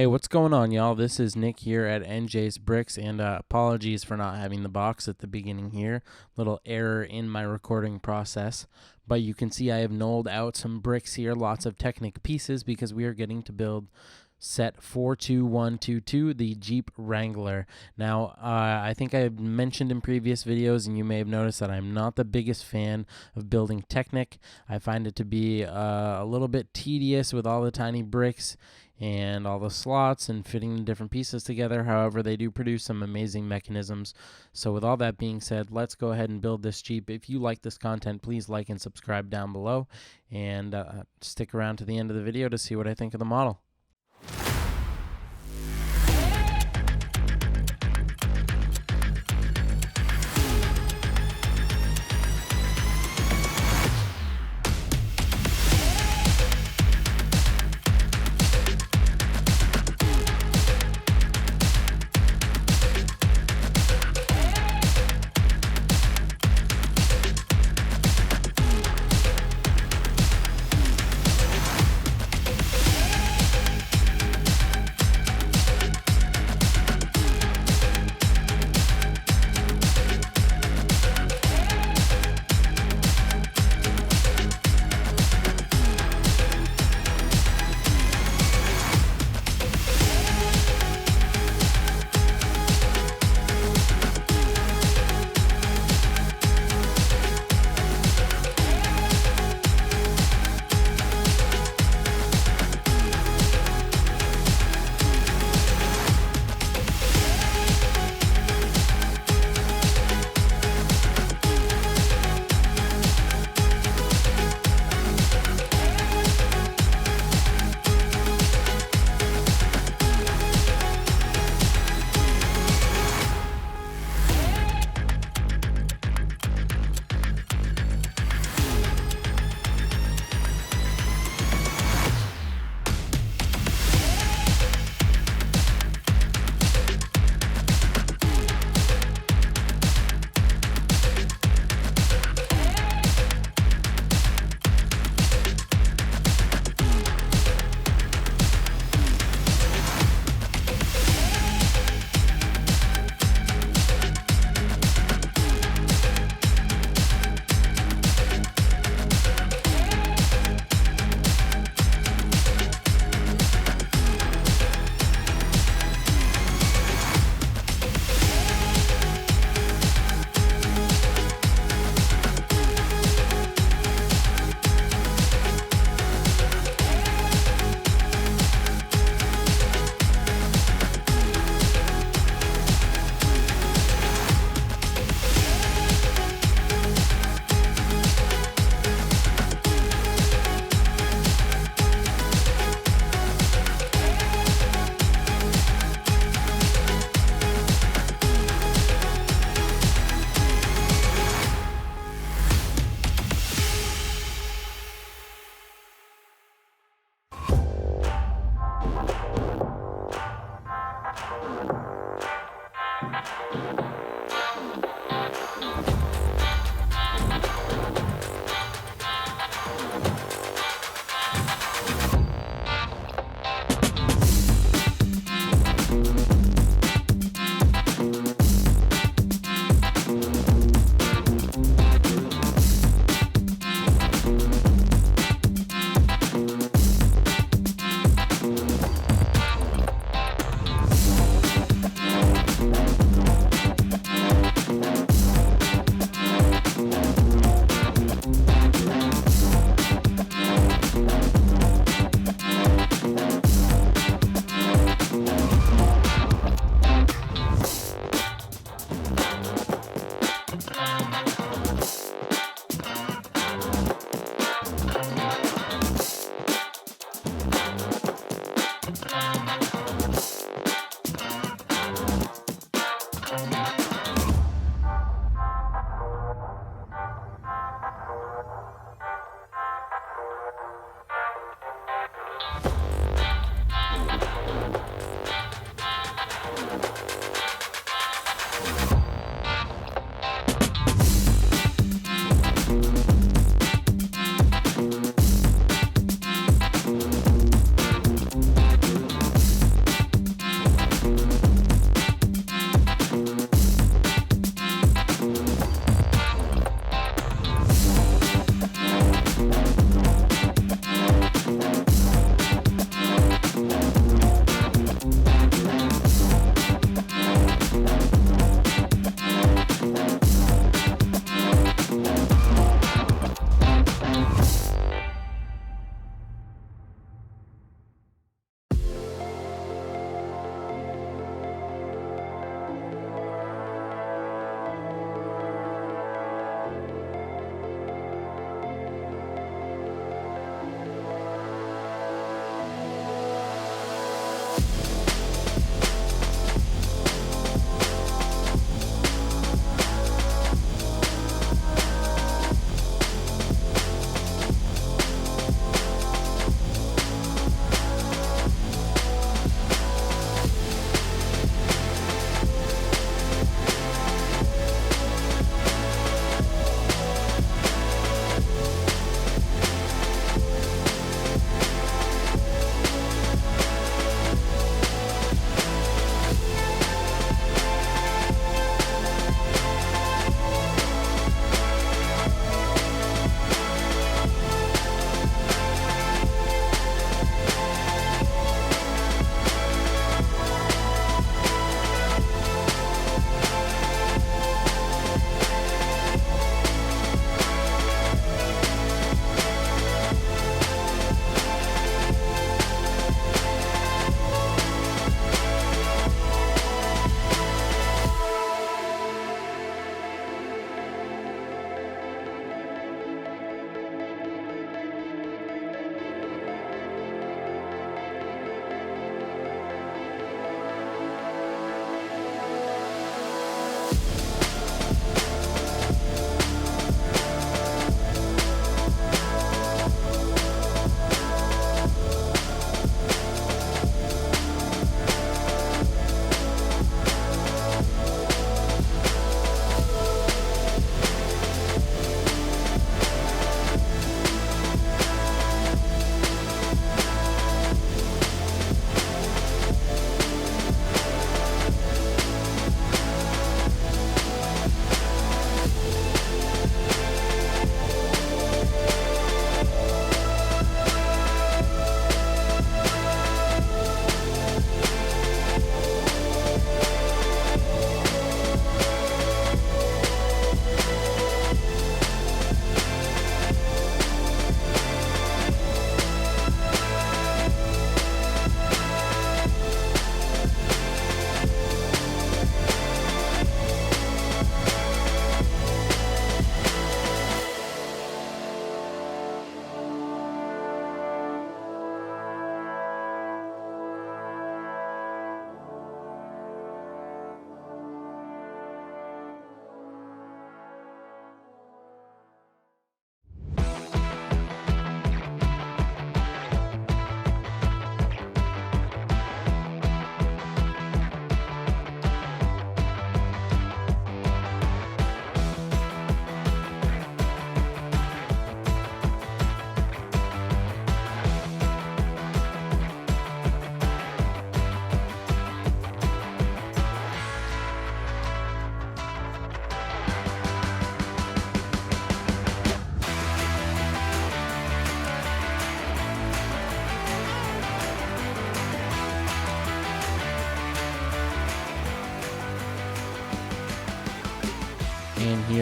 Hey, what's going on, y'all? This is Nick here at NJ's Bricks, and apologies for not having the box at the beginning here. Little error in my recording process, but you can see I have knolled out some bricks here, lots of Technic pieces, because we are getting to build set 42122, the Jeep Wrangler. Now, I think I mentioned in previous videos, and you may have noticed that I'm not the biggest fan of building Technic. I find it to be a little bit tedious with all the tiny bricks and all the slots and fitting the different pieces together. However, they do produce some amazing mechanisms. So with all that being said, let's go ahead and build this Jeep. If you like this content, please like and subscribe down below, and stick around to the end of the video to see what I think of the model.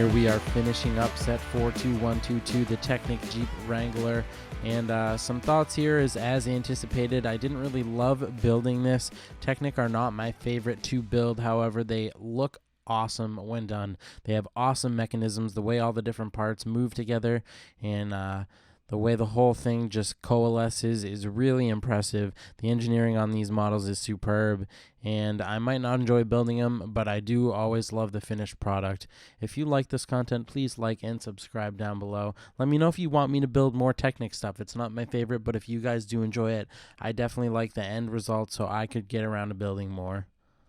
here we are finishing up set 42122, the Technic Jeep Wrangler. And some thoughts here is, as anticipated, I didn't really love building this. Technic are not my favorite to build, however, they look awesome when done. They have awesome mechanisms, the way all the different parts move together, and the way the whole thing just coalesces is really impressive. The engineering on these models is superb, and I might not enjoy building them, but I do always love the finished product. If you like this content, please like and subscribe down below. Let me know if you want me to build more Technic stuff. It's not my favorite, but if you guys do enjoy it, I definitely like the end result, so I could get around to building more.